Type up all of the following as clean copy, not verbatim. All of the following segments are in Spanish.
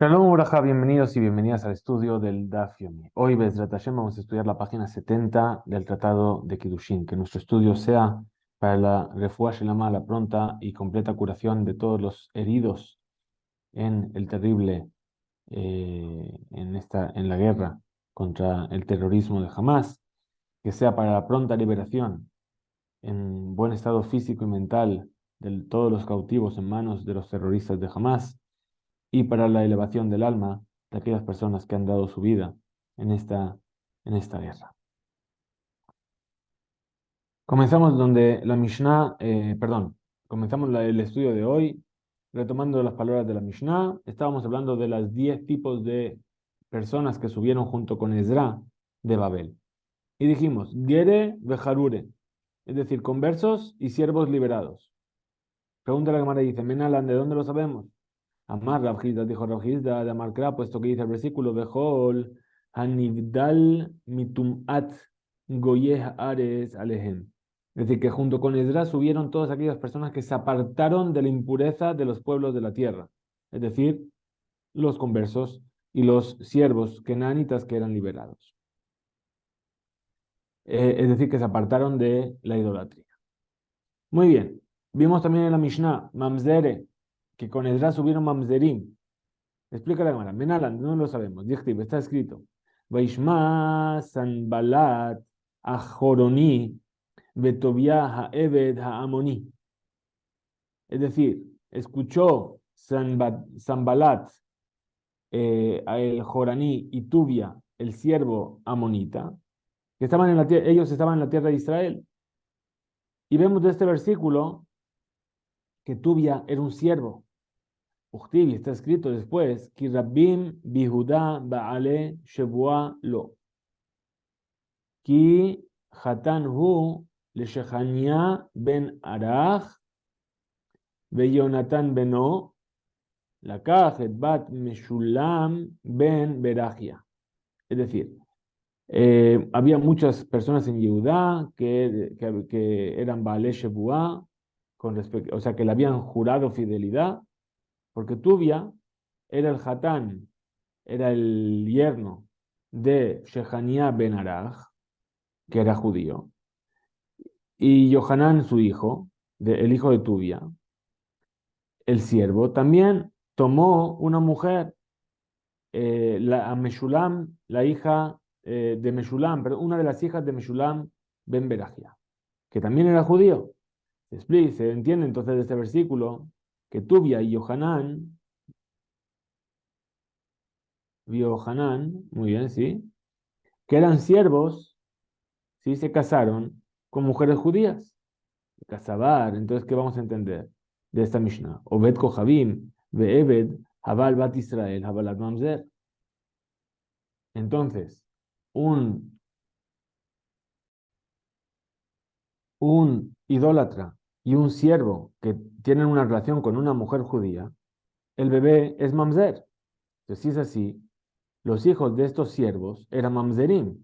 Shalom Uraja, bienvenidos y bienvenidas al estudio del Daf Yomi. Hoy, Bezrat Hashem, vamos a estudiar la página 70 del Tratado de Kiddushin. Que nuestro estudio sea para la refuah shelama, la pronta y completa curación de todos los heridos en el terrible, en la guerra contra el terrorismo de Hamas. Que sea para la pronta liberación en buen estado físico y mental de todos los cautivos en manos de los terroristas de Hamas y para la elevación del alma de aquellas personas que han dado su vida en esta guerra. Comenzamos donde la Mishnah, comenzamos el estudio de hoy, retomando las palabras de la Mishnah. Estábamos hablando de las 10 tipos de personas que subieron junto con Ezra de Babel. Y dijimos, Gere vejarure, es decir, conversos y siervos liberados. Pregunta la Gemara y dice, Menalan, ¿de dónde lo sabemos? Amar Rabjizda, dijo Rabjizda de Amarkra, puesto que dice el versículo, Bejol, Hanivdal mitum'at goyeh ares alehem. Es decir, que junto con Esdras subieron todas aquellas personas que se apartaron de la impureza de los pueblos de la tierra. Es decir, los conversos y los siervos kenanitas que eran liberados. Es decir, que se apartaron de la idolatría. Muy bien. Vimos también en la Mishnah, Mamzere, que con Esdras subieron Mamzerim. Explica la Gemara. Menalan, no lo sabemos. Dichtiv, está escrito. Vaishma Sanbalat Ajoroni Betobia Haebed Haamoni. Es decir, escuchó Sanbalat, el Joraní y Tubia, el siervo amonita, que estaban ellos estaban en la tierra de Israel. Y vemos de este versículo que Tubia era un siervo. Uchtivi, está escrito después, Ki Rabbim Bihuda Baale Shebua Lo. Ki Hatan Hu Leshechania ben Arach Ve Yonatan beno Lakach et bat Meshulam ben Berachia. Es decir, había muchas personas en Yehudá que eran Baale Shebua, o sea, que le habían jurado fidelidad, porque Tubia era el Hatán, era el yerno de Shechania ben Arach, que era judío, y Yohanan, su hijo, el hijo de Tubia, el siervo, también tomó una mujer, a Meshulam, la hija de Meshulam, pero una de las hijas de Meshulam ben Berachia, que también era judío. Se entiende entonces de este versículo que Tubia y Yohanan, muy bien, sí, que eran siervos, sí, se casaron con mujeres judías. Casabar, entonces, ¿qué vamos a entender de esta Mishnah? Obed Kohabim, Ve'ebed, Habal Bat Israel, Habalat Mamzer. Entonces, un, un idólatra y un siervo que tienen una relación con una mujer judía, el bebé es Mamzer. Entonces, si es así, los hijos de estos siervos eran Mamzerim.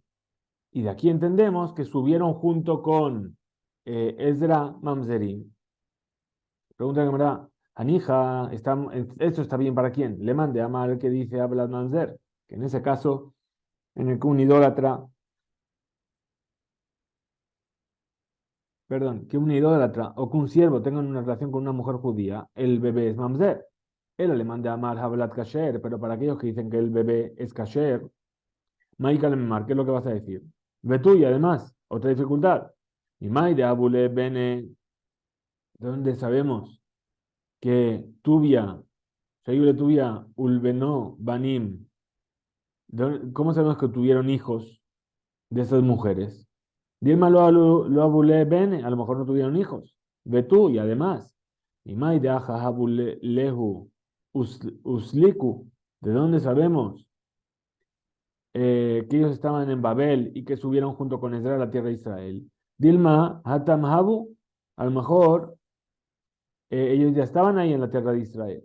Y de aquí entendemos que subieron junto con Ezra Mamzerim. Pregunta que me da, Anija, ¿esto está bien para quién? Le mande a Mal que dice habla Mamzer, que en ese caso, en el que un idólatra, perdón, que un idólatra o que un siervo tengan una relación con una mujer judía, el bebé es Mamzer. Él le manda a Mal Hablat Kasher, pero para aquellos que dicen que el bebé es Kasher, Maika Lemar, ¿qué es lo que vas a decir? Ve tú y además, otra dificultad. Y Mai de Abule Bene, ¿de dónde sabemos que Tubia, Shayule Tubia, Ulbenó, Banim, ¿cómo sabemos que tuvieron hijos de esas mujeres? Dilma lo abule bene, a lo mejor no tuvieron hijos. Ve tú y además. Y mai de aja lehu usliku. ¿De dónde sabemos que ellos estaban en Babel y que subieron junto con Ezra a la tierra de Israel? Dilma hatam habu, a lo mejor ellos ya estaban ahí en la tierra de Israel.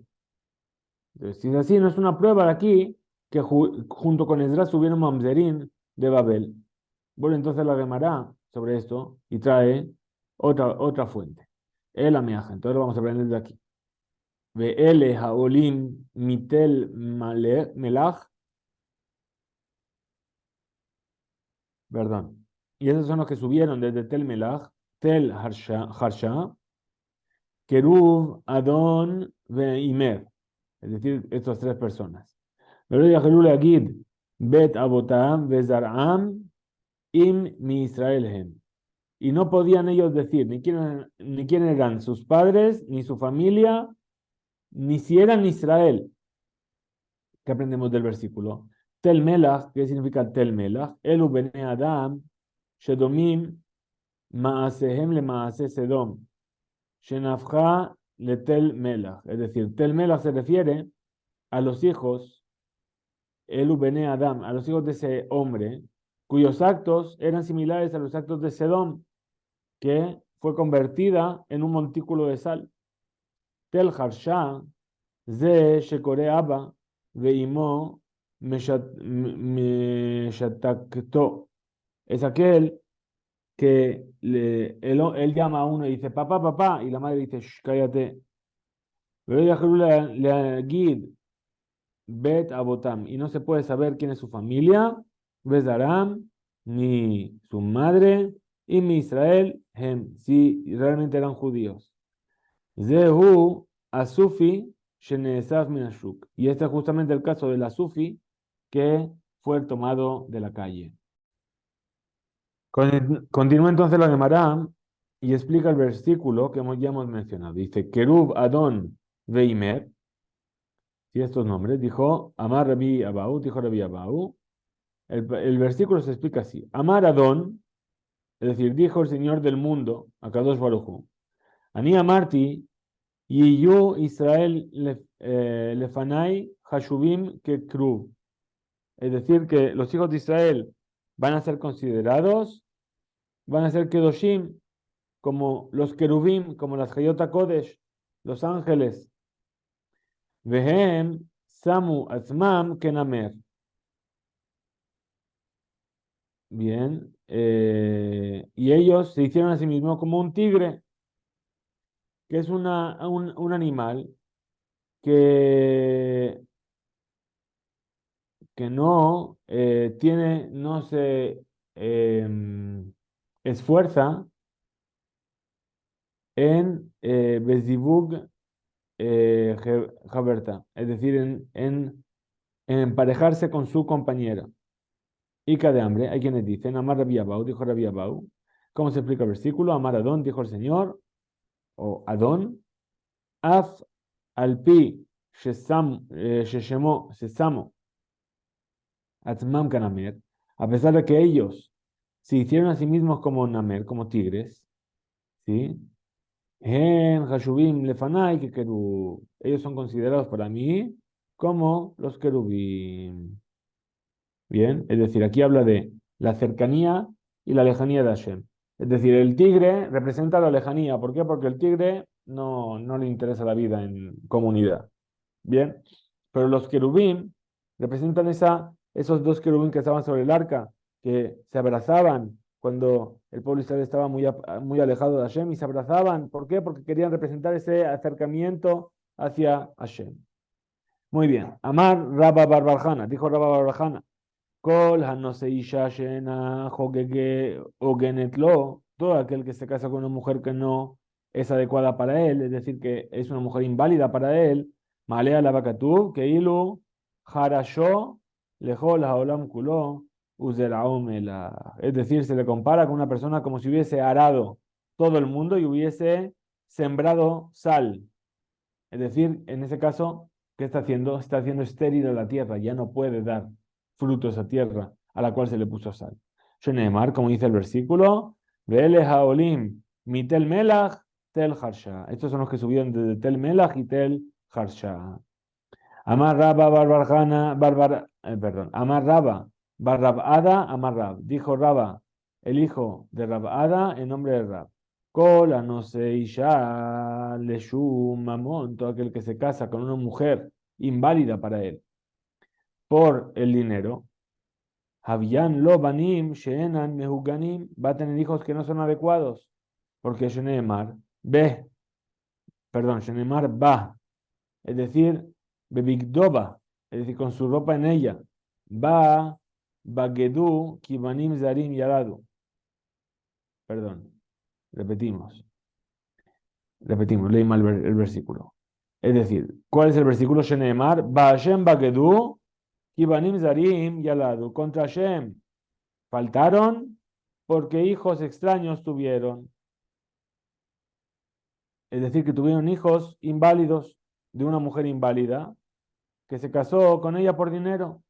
Entonces, si es así, no es una prueba de aquí que junto con Esdras subieron Mamzerín de Babel. Bueno, entonces la Gemara sobre esto y trae otra fuente. El ameaja. Entonces lo vamos a aprender de aquí. Ve'ele haolim mitel melach, perdón. Y esos son los que subieron desde Tel Melach, Tel Harsha, Keruv, Adón, Imer. Es decir, estas tres personas. Pero Yahelul Agid, Bet Abotam, Bezaram, Im mi Israel hem. Y no podían ellos decir ni quién eran sus padres, ni su familia, ni si eran Israel. ¿Qué aprendemos del versículo? Tel Melach, ¿qué significa Tel Melach? Elu bene Adam, Shedomim, Maasehem le Maase Sedom, Shenafja le Tel Melach. Es decir, Tel Melach se refiere a los hijos, Elu bene Adam, a los hijos de ese hombre, cuyos actos eran similares a los actos de Sedom, que fue convertida en un montículo de sal. Tel Harsha, Ze Shekore Abba, Veimo Meshatakto. Es aquel que él llama a uno y dice, papá, papá, y la madre dice, "Shh, cállate. Le Gid Bet Abotam, y no se puede saber quién es su familia, Bezaram, ni su madre, y mi Israel, si realmente eran judíos. Zehu Asufi Sheneesaf Minashuk. Y este es justamente el caso del Asufi que fue tomado de la calle. Continúa entonces la Gemara y explica el versículo que ya hemos mencionado. Dice, Kerub Adón Veimer, y estos nombres, dijo Amar Rabbi Abau, dijo Rabbi Abau. El versículo se explica así. Amar Adón, es decir, dijo el Señor del mundo, Akadosh Baruj Hu, Ani Amarti, y yo Israel Lefanai Hashubim Kekrub. Es decir, que los hijos de Israel van a ser considerados, van a ser Kedoshim, como los querubim, como las Hayot Kodesh, los ángeles. Vehem Samu Atzmam Kenamer. Bien, y ellos se hicieron a sí mismos como un tigre, que es un animal que, que no tiene, no se esfuerza en Bezibug Jaberta, es decir, en emparejarse con su compañera. Ica de hambre, hay quienes dicen, Amar Rabbi Abau, dijo Rabbi Abau. ¿Cómo se explica el versículo? Amar Adón, dijo el Señor, o Adón, Af alpi Sheshamo Atzmam Kanamer, a pesar de que ellos se hicieron a sí mismos como Namer, como tigres, ¿sí? En Hashubim Lefanai, que ellos son considerados para mí como los querubim. Bien, es decir, aquí habla de la cercanía y la lejanía de Hashem. Es decir, el tigre representa la lejanía. ¿Por qué? Porque el tigre no le interesa la vida en comunidad. Bien, pero los querubín representan esos dos querubín que estaban sobre el arca, que se abrazaban cuando el pueblo Israel estaba muy alejado de Hashem y se abrazaban. ¿Por qué? Porque querían representar ese acercamiento hacia Hashem. Muy bien. Amar Rabba Barbarjana, dijo Rabba Barbarjana. Kol Hanoseisha Shena Jogege Ogenetlo, todo aquel que se casa con una mujer que no es adecuada para él, es decir, que es una mujer inválida para él, Malea la Bakatú, Keilu, Harasho, Lejol Haolam Kulo, Uzeraumela. Es decir, se le compara con una persona como si hubiese arado todo el mundo y hubiese sembrado sal. Es decir, en ese caso, ¿qué está haciendo? Está haciendo estéril a la tierra, ya no puede dar fruto esa tierra a la cual se le puso sal. Sheneemar, como dice el versículo, Vele Haolim, Mitel Melach, Tel Harsha. Estos son los que subieron desde Tel Melach y Tel Harsha. Amar Rabba Barbarjana, perdón, Amar Rabba Barrabada, Amar Rab. Dijo Rabba, el hijo de Rabada, en nombre de Rab. Kola no se isha leshu mamón, todo aquel que se casa con una mujer inválida para él por el dinero. Habyan lo banim sheenan mehuganim, va a tener hijos que no son adecuados, porque Sheneemar, ve, perdón, Sheneemar va, es decir, bebigdoba, es decir, con su ropa en ella. Ba, bagedu, kibanim zarim yaradu. Perdón, repetimos, leí mal el versículo. Es decir, ¿cuál es el versículo? Sheneemar, ba Hashem bagedu, kibanim zarim yaradu. Contra Hashem faltaron porque hijos extraños tuvieron. Es decir, que tuvieron hijos inválidos de una mujer inválida que se casó con ella por dinero.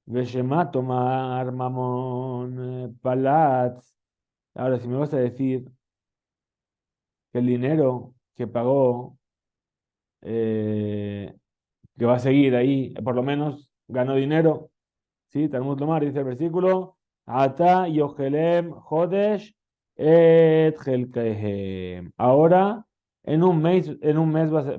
Veshema tomar mamón palatz. Ahora, si me vas a decir que el dinero que pagó, eh, que va a seguir ahí, por lo menos ganó dinero, ¿sí? Talmud Lomar dice el versículo, Ata Yohelem Jodesh et Chelkehem. Ahora, en un mes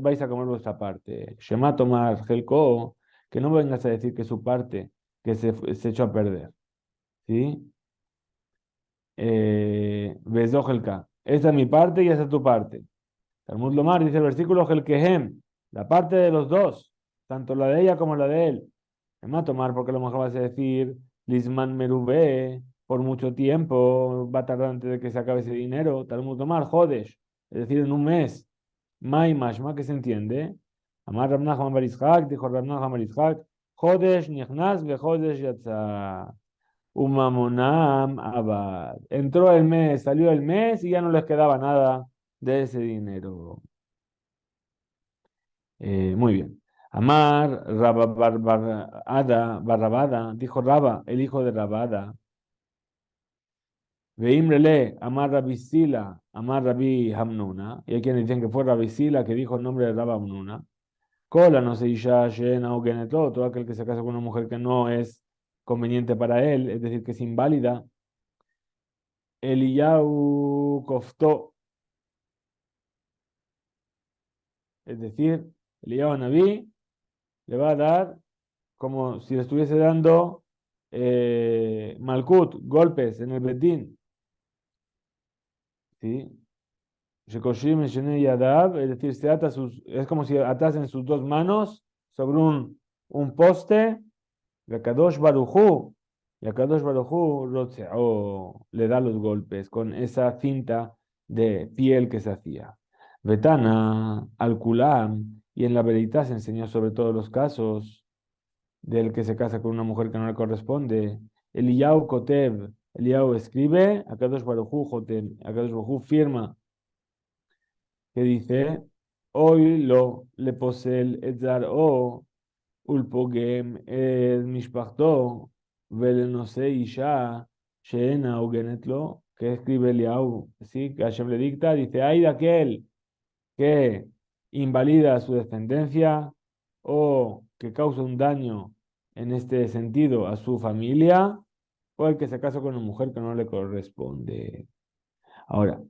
vais a comer vuestra parte. Shema tomar Helko, que no vengas a decir que su parte, que se echó a perder, ¿sí? Beso Helka. Esa es mi parte y esa es tu parte. Talmud Lomar dice el versículo Helkehem, la parte de los dos, tanto la de ella como la de él. Me va a tomar porque a lo mejor vas a decir Lisman Merubé, por mucho tiempo, va a tardar antes de que se acabe ese dinero. Talmud Lomar, Jodesh, es decir, en un mes. Mai Mashma, que se entiende. Amar Rab Nachman bar Yitzhak, dijo Rab Nachman bar Yitzhak, Jodesh Nichnas ve Jodesh Yatza. Umamonam Abad. Entró el mes, salió el mes y ya no les quedaba nada de ese dinero. Muy bien. Amar Barrabada, dijo Raba, el hijo de Rabada. Veimrele, Amar Rabbi Sila, Amar Rabbi Hamnuna. Y hay quienes dicen que fue Rabbi Sila que dijo el nombre de Rabba Hamnuna. Cola no se isha shena o geneto, todo aquel que se casa con una mujer que no es conveniente para él, es decir, que es inválida. Eliyahu koftó, es decir, Eliyahu Naví le va a dar como si le estuviese dando Malkut, golpes en el Betín. ¿Sí? Shekoshim Shenei Yadav, es decir, es como si atasen sus dos manos sobre un poste, y a Kadosh Barujú le da los golpes con esa cinta de piel que se hacía. Betana, al Kulam, y en la Veritas se enseñó sobre todos los casos del que se casa con una mujer que no le corresponde. Eliyahu Kotev, Eliyahu escribe, Akadosh Barujú Jotem, Akadosh Barujú firma, que dice, hoy lo le posel etzar o ulpogem el mishpachto velenose isha sheena ugenetlo, que escribe Eliyahu, sí, que Hashem le dicta, dice, hay de aquel que invalida su descendencia o que causa un daño en este sentido a su familia, o el que se casa con una mujer que no le corresponde. Ahora,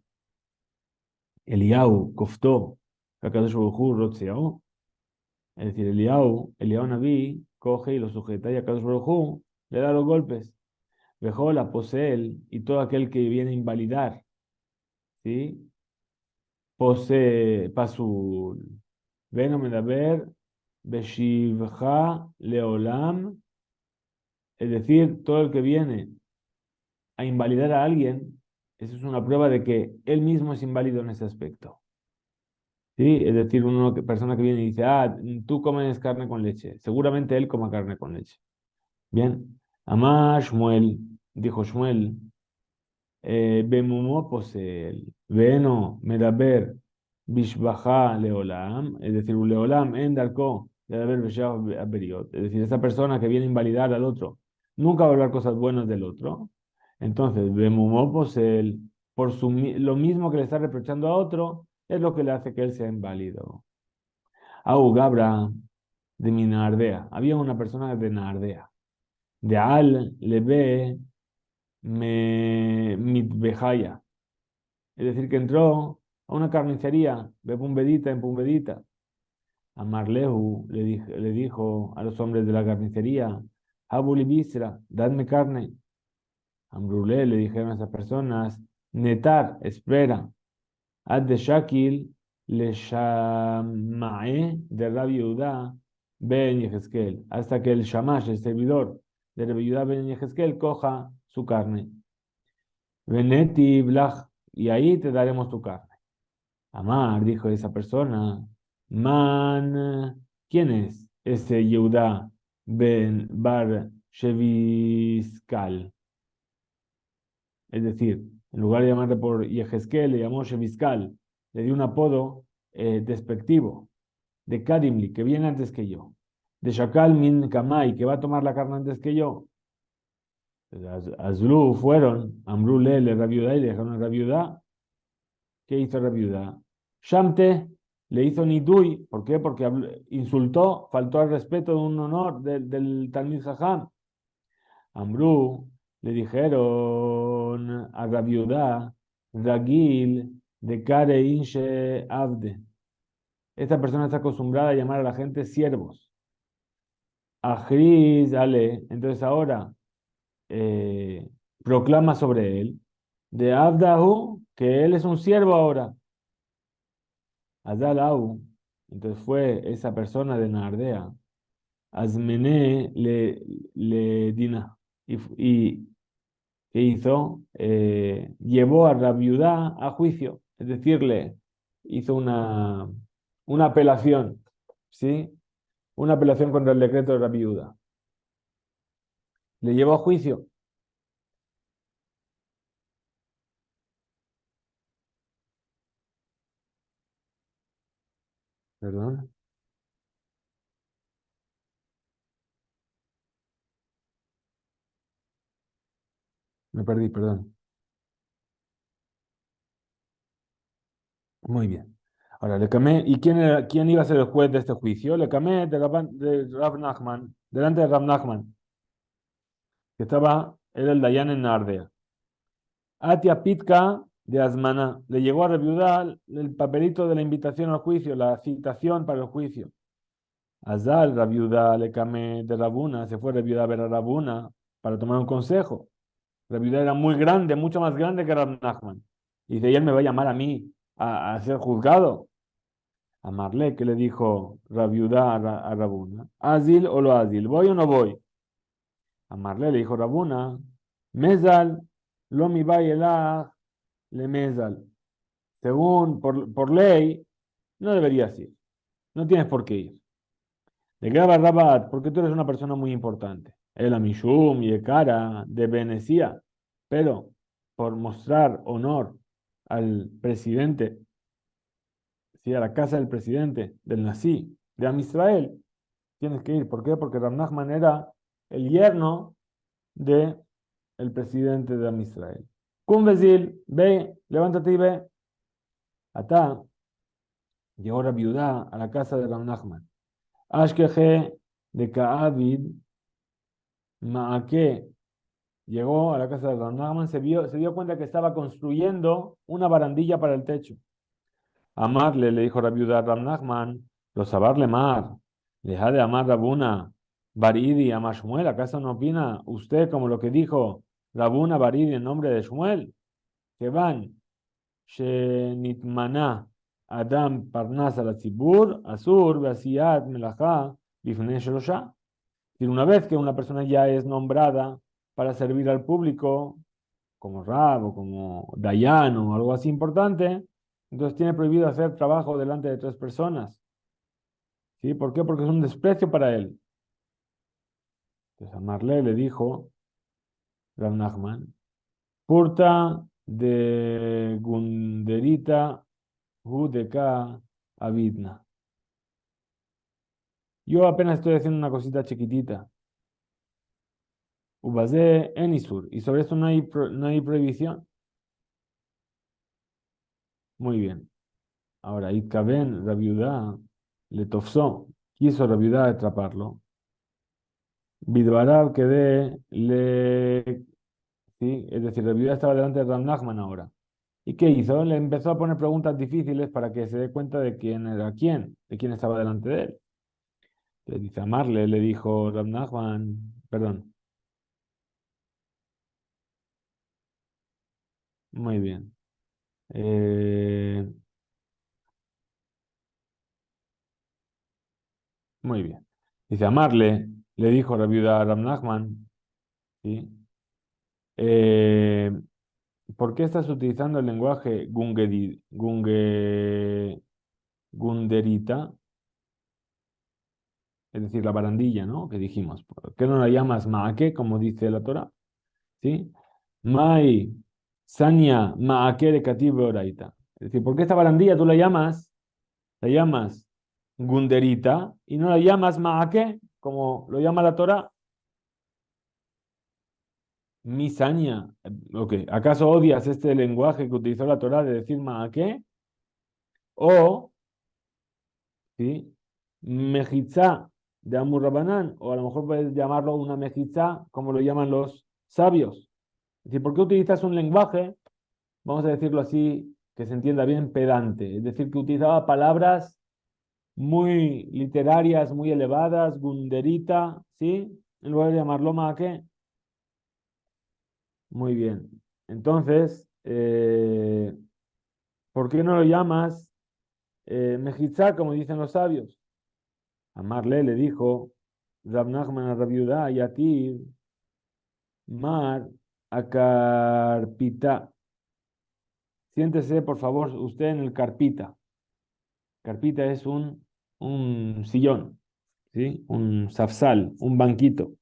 Eliyahu coftó, Akadosh Baruj Hu rotzeó, es decir, Eliyahu Naví, coge y lo sujeta y Akadosh Baruj Hu le da los golpes. Vejola, posee él y todo aquel que viene a invalidar, ¿sí? Posee pasul. Veno medaber, beshivcha leolam, es decir, todo el que viene a invalidar a alguien, eso es una prueba de que él mismo es inválido en ese aspecto. ¿Sí? Es decir, una persona que viene y dice, tú comes carne con leche, seguramente él coma carne con leche. Bien, Amá Shmuel, dijo Shmuel, Bemumó poseel, Beno medaber, Bishbaja leolam, es decir, un leolam en darko, ledaber beriot, es decir, esa persona que viene a invalidar al otro, nunca va a hablar cosas buenas del otro. Entonces, Bemumó poseel, lo mismo que le está reprochando a otro, es lo que le hace que él sea inválido. Au Gabra de Minardea, había una persona de Nardea, de Al Lebe Mitbejaya. Es decir, que entró a una carnicería de Pumbedita en Pumbedita. A Marlehu le dijo a los hombres de la carnicería, Abuli Bisra, dadme carne. Ambrulé le dijeron a esas personas, Netar, espera. Ad de Shakil, le Shamae de Rabbi Yehuda ben Yehezkel, hasta que el Shamash, el servidor de Rabbi Yehuda ben Yehezkel, coja su carne. Veneti blach, y ahí te daremos tu carne. Amar, dijo esa persona, man, ¿quién es ese Yehuda ben Bar Sheviskal? Es decir, en lugar de llamarle por Yehezkel, le llamó Sheviskal, le dio un apodo despectivo, de Kadimli, que viene antes que yo, de Shakal min Kamai, que va a tomar la carne antes que yo. Azlu fueron, Amru le Rabiudá y le dejaron a Rabiudá. ¿Qué hizo Rabiudá? Shamte le hizo Nidui, ¿por qué? Porque insultó, faltó al respeto de un honor del Talmid Jajam. Amru le dijeron a Rabiudá, Ragil de Kare Inche Abde. Esta persona está acostumbrada a llamar a la gente siervos. Ajriz, Ale, entonces ahora eh, proclama sobre él, de Abdahu, que él es un siervo ahora. Azalau, entonces fue esa persona de Nardea, Azmené le Dina, y ¿qué hizo? Llevó a Rabiudá a juicio, es decir, le hizo una apelación, ¿sí? Una apelación contra el decreto de Rabiudá. Le llevó a juicio. Perdón, me perdí, perdón. Muy bien. Ahora, Lecamé, ¿y quién iba a ser el juez de este juicio? Lecamé de Rav Nachman, delante de Rav Nachman, que estaba, era el Dayan en Nardea. Atia Pitka de Asmaná, le llegó a reviudar el papelito de la invitación al juicio, la citación para el juicio. Azal, Rabiudá, Lecamé de Rabuna, se fue Rabiudá a ver a Rabuna para tomar un consejo. Rabiudá era muy grande, mucho más grande que Rav Nachman. Y dice, y él me va a llamar a mí a ser juzgado. A Marle, que le dijo Rabiudá a Rabuna, ¿Azil o lo Azil? ¿Voy o no voy? A Marle le dijo Rabuna, Mezal, lo mi elach le Mezal. Según, por ley, no deberías ir. No tienes por qué ir. Le graba Rabat, porque tú eres una persona muy importante. El Amishum y Ekara de Venecia. Pero por mostrar honor al presidente, sí, a la casa del presidente, del Nasi, de Am Israel, tienes que ir. ¿Por qué? Porque Rav Nachman era el yerno de el presidente de Am Israel. Cum Vezil, ve, levántate y ve. Atá, llegó la viuda a la casa de Rav Nachman. Ashkeje de Ka'avid, Ma'ake, llegó a la casa de Rav Nachman, se dio cuenta que estaba construyendo una barandilla para el techo. Amarle, le dijo la viuda a Rav Nachman, lo sabarle mar, deja de amar Rabuna, Baridi, amar Shmuel, ¿acaso no opina usted como lo que dijo Rabuna Baridi en nombre de Shmuel? Que van, Shenitmana, Adam Parnas al Tzibur, Asur, Basiat, Melachá, Bifnei Shelosha. Y una vez que una persona ya es nombrada para servir al público, como Rab o como Dayan o algo así importante, entonces tiene prohibido hacer trabajo delante de tres personas. ¿Sí? ¿Por qué? Porque es un desprecio para él. Entonces a Marley le dijo, Rav Nachman, Purta de Gunderita Hudeka Avidna. Yo apenas estoy haciendo una cosita chiquitita. Ubazé Enisur. Y sobre esto no hay prohibición. Muy bien. Ahora, Itkaben, Rabiudá, le tofsó. Quiso Rabiudá atraparlo. Bidbarab quedé le. ¿Sí? Es decir, Rabiudá estaba delante de Ram Nachman ahora. ¿Y qué hizo? Le empezó a poner preguntas difíciles para que se dé cuenta de quién era quién, de quién estaba delante de él. Le dice amarle, le dijo Ram Nachman, perdón, muy bien. Eh, Muy bien. Dice, amarle, le dijo la viuda a Rab Nachman, ¿sí? Eh, ¿Por qué estás utilizando el lenguaje gunderita? Es decir, la barandilla, ¿no? Que dijimos. ¿Por qué no la llamas maake, como dice la Torah? ¿Sí? Mai, sanya, maake de kativ beoraita. Es decir, ¿por qué esta barandilla tú la llamas gunderita y no la llamas maake, como lo llama la Torah? Misaña. Ok, ¿acaso odias este lenguaje que utilizó la Torah de decir maake? O, ¿sí? Mejizá de Amur Rabanán, o a lo mejor puedes llamarlo una mejizá, como lo llaman los sabios. Es decir, ¿por qué utilizas un lenguaje, vamos a decirlo así, que se entienda bien, pedante? Es decir, que utilizaba palabras muy literarias, muy elevadas, gunderita, ¿sí? En lugar de llamarlo maque. Muy bien. Entonces, ¿por qué no lo llamas mejizá, como dicen los sabios? Amarle le dijo, Rab Nachman a Rab Yudá, Yatir, Mar, Akarpita. Siéntese, por favor, usted en el carpita. Carpita es un sillón, ¿sí? Un safsal, un banquito.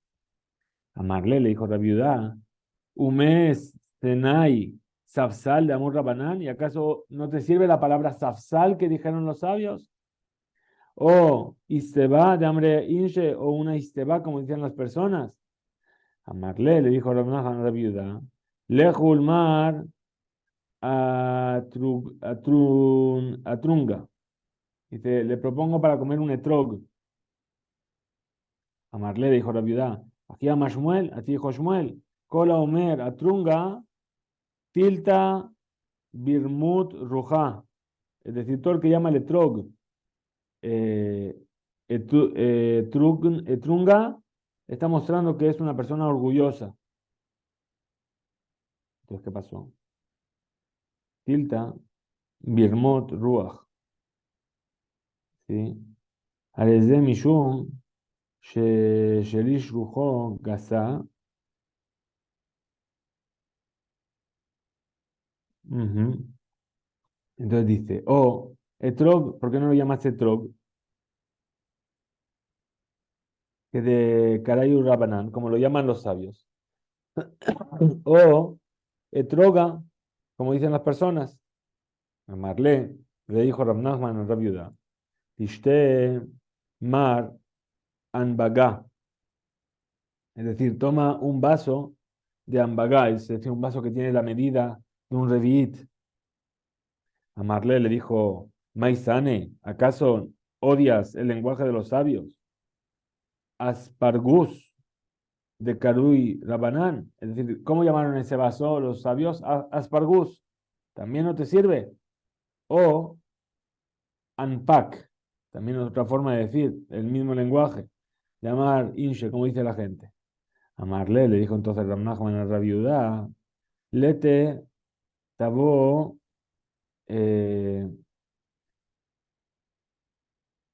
Amarle le dijo Rab Yudá, Umes, Tenai, safsal de Amor Rabanán, ¿y acaso no te sirve la palabra safsal que dijeron los sabios? O isteba de hambre inche, o una isteba, como decían las personas. Amarle le dijo Rab Nachman a la viuda, Lejul mar atrunga. Dice, le propongo para comer un etrog. Amarle le dijo la viuda, aquí a Shmuel, a ti dijo Shmuel, Kola Omer atrunga, tilta birmut ruja. Es decir, todo el que llama el etrog, eh, etrunga, está mostrando que es una persona orgullosa. Entonces, ¿qué pasó? Tilta birmut ruach. ¿Sí? Areze mishum shelish rujo gasa. Ujú. Entonces dice, etrog, ¿por qué no lo llamas etrog? Que de Karayu Rabanán, como lo llaman los sabios. O etroga, como dicen las personas. Amarle, le dijo Rab Nachman a Rab Yehuda, Tishte mar anbagá. Es decir, toma un vaso de ambagá, es decir, un vaso que tiene la medida de un reviit. Amarle le dijo, Maizane, ¿acaso odias el lenguaje de los sabios? Aspargus de Karui Rabanán. Es decir, ¿cómo llamaron ese vaso los sabios? Aspargus. ¿También no te sirve? O Anpak. También es otra forma de decir el mismo lenguaje. Llamar Inche, como dice la gente. Amarle, le dijo entonces Rab Nachman a Rab Yehuda, Lete Tabo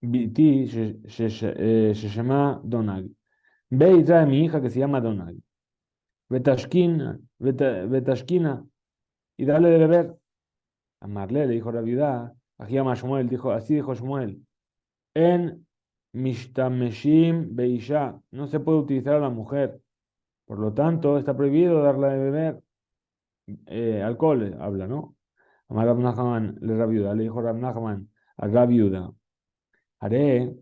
Biti se llama Donag. Ve y trae a mi hija que se llama Donag. Betashkina, Betashkina, y dale de beber. Amarle le dijo la viuda, Ahiam Shmuel, dijo, así dijo Shmuel, en Mishtameshim Beisha, no se puede utilizar a la mujer, por lo tanto está prohibido darle de beber alcohol, habla, ¿no? Amar Rab Nachman le Rabiuda, le dijo Rab Nachman a Rabiuda, haré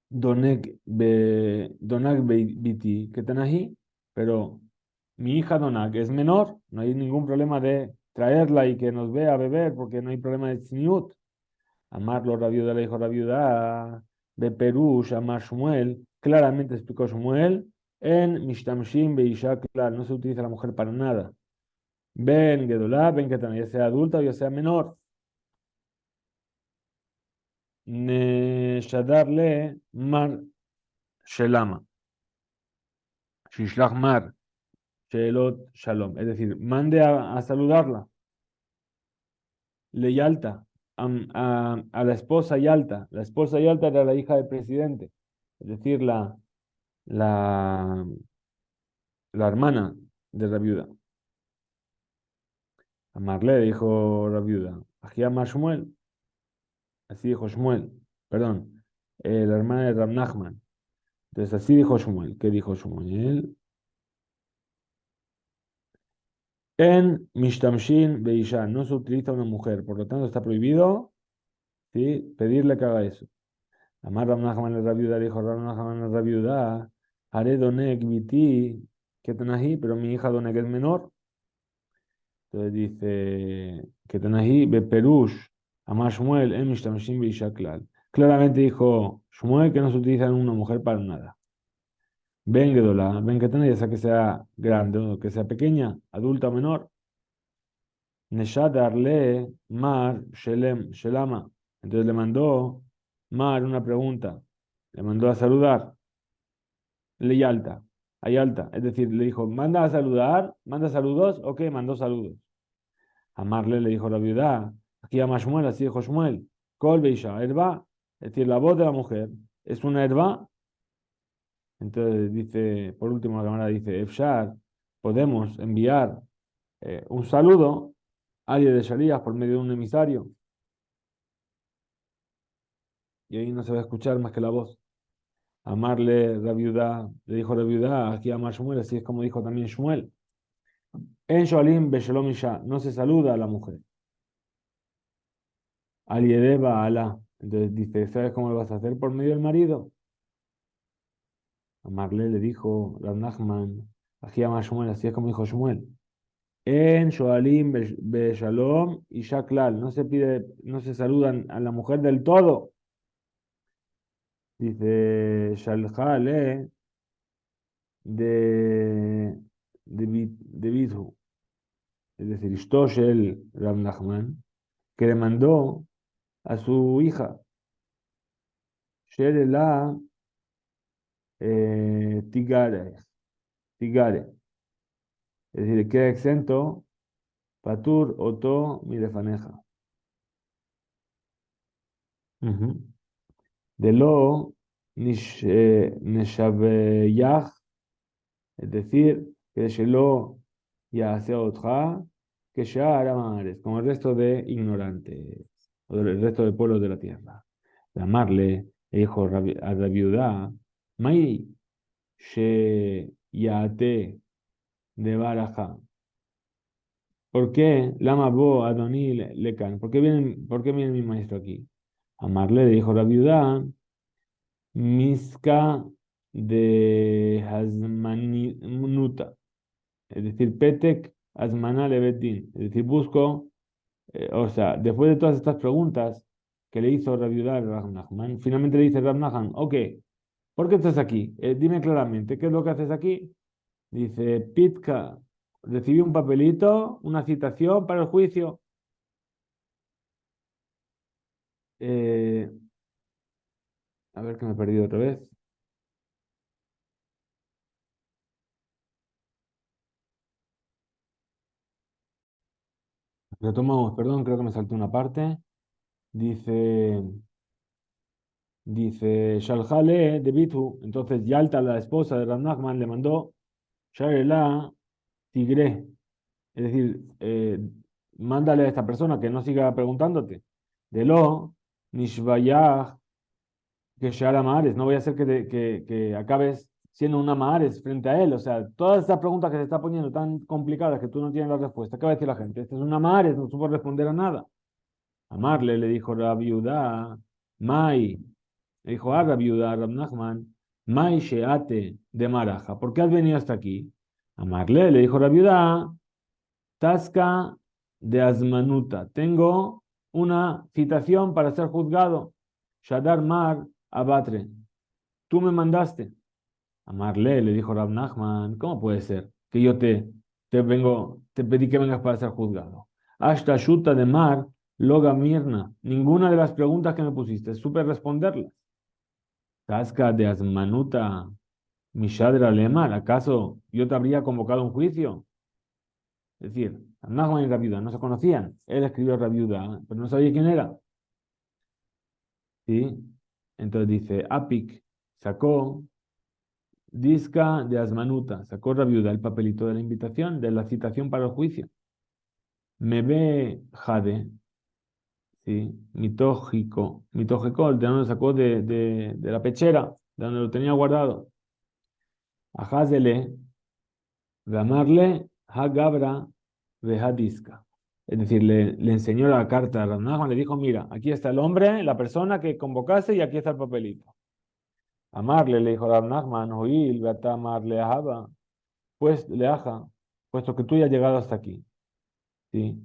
Donag Biti, que ahí, pero mi hija Donag es menor, no hay ningún problema de traerla y que nos vea beber, porque no hay problema de tzniut. Amarlo, la viuda le dijo la viuda de Perú, Amar Shmuel, claramente explicó Shmuel, en Mishtamshim Beisha, claro, no se utiliza la mujer para nada. Ven Gedolá, ven que ya sea adulta o ya sea menor. Ne Shadarle Mar Shelama, Shishlach Mar Shelot Shalom, es decir, mande a saludarla, le yalta, a la esposa Yalta. La esposa Yalta era la hija del presidente, es decir, la, la hermana de la viuda. Amarle dijo la viuda, Ajía Shmuel, así dijo Shmuel, perdón, la hermana de Rab Nachman. Entonces así dijo Shmuel. ¿Qué dijo Shmuel? En Mishtamshin Beisha, no se utiliza una mujer, por lo tanto está prohibido, ¿sí?, pedirle que haga eso. Amar Rab Nachman la viuda, dijo Rab Nachman la viuda, haré donek biti, que tenají, pero mi hija donek es menor. Entonces dice que tenají beperush, Amar Shmuel en Mishtamshin Beisha klal. Claramente dijo Shmuel que no se utiliza en una mujer para nada. Ben Gedola, Ben Ketana, ya sea que sea grande o que sea pequeña, adulta o menor. Neshad Arle Mar Shelem Shelama. Entonces le mandó Mar una pregunta. Le mandó a saludar. Le Yalta. A Yalta. Es decir, le dijo, manda a saludar, manda saludos. Ok, mandó saludos. A Marle le dijo la viuda. Aquí llama Shmuel, así dijo Shmuel. Kol Beisha, herba. Es decir, la voz de la mujer es una herba. Entonces dice, por último, la cámara dice, Efshar, podemos enviar un saludo a alguien de Sharías por medio de un emisario. Y ahí no se va a escuchar más que la voz. Amarle la viuda, le dijo la viuda, aquí ama Shmuel, así es como dijo también Shmuel. En Shoalim Beshalom Isha, no se saluda a la mujer. Al Yedeba Alá. Entonces dice, ¿sabes cómo lo vas a hacer? Por medio del marido. Amarle le dijo, Rav Nachman, aquí ama Shmuel, así es como dijo Shmuel. En Shoalim Beshalom Isha Klal, no se pide, no se saludan a la mujer del todo. Dice, Shaljale de Bidhu, es decir, Ishtoshel Rav Nachman, que le mandó a su hija, Sherela Tigare, es decir, queda exento, Patur Oto Milefaneja. Ujú. De lo Neshaveyach, es decir, que Shelo Yaseotja, que Sha'ar Amares, como el resto de ignorantes, o del resto de pueblos de la tierra. Llamarle, le dijo a la viuda, Mai She Yate de Baraja. ¿Por qué? Lama Bo Adoni Lecan. ¿Por qué viene mi maestro aquí? Amarle, le dijo la viuda, Miska de Hazmanuta. Es decir, Petek Asmana Lebetin. Es decir, busco, o sea, después de todas estas preguntas que le hizo la viuda a Rav Nachman, finalmente le dice Rav Nachman, ok, ¿por qué estás aquí? Dime claramente, ¿qué es lo que haces aquí? Dice, Pitka, recibí un papelito, una citación para el juicio. Eh, a ver que me he perdido otra vez. Retomamos, perdón, creo que me salté una parte. Dice, Shalhale de Bitu. Entonces Yalta, la esposa de Rav Nachman, le mandó Sharela Tigre. Es decir, mándale a esta persona que no siga preguntándote. De lo, Nishvayah, que Shara Mahares. No voy a hacer que acabes siendo una Mahares frente a él. O sea, todas estas preguntas que se está poniendo tan complicadas que tú no tienes la respuesta. ¿Qué va a decir la gente? Esta es una Mahares, no supo responder a nada. Amarle le dijo la viuda, Mai, le dijo a la viuda, Rab Nachman, Mai Sheate de Maraja, ¿por qué has venido hasta aquí? Amarle le dijo la viuda, Tasca de Asmanuta, tengo una citación para ser juzgado. Shadar Mar Abatre, tú me mandaste. Amarle le dijo Rab Nachman, ¿cómo puede ser que yo te pedí que vengas para ser juzgado? Hasta Shuta de Mar, Loga Mirna, ninguna de las preguntas que me pusiste, supe responderlas. Tasca de Asmanuta, Mishadra Lemar, ¿acaso yo te habría convocado a un juicio? Es decir, Rab Nachman y la viuda no se conocían. Él escribió la viuda, pero no sabía quién era. ¿sí? Entonces dice, Apik sacó Disca de Asmanuta, sacó la viuda el papelito de la invitación, de la citación para el juicio. Me ve Jade, ¿sí? Mitójico, de donde lo sacó de la pechera, de donde lo tenía guardado. Ajazele, Gamarle, Hagabra, Vejadisca. Es decir, le enseñó la carta a Rav Nachman, le dijo, mira, aquí está el hombre, la persona que convocase y aquí está el papelito. Amarle, le dijo Rav Nachman, oíl, vata amarle ahaba, pues le aja, puesto que tú ya has llegado hasta aquí. ¿Sí?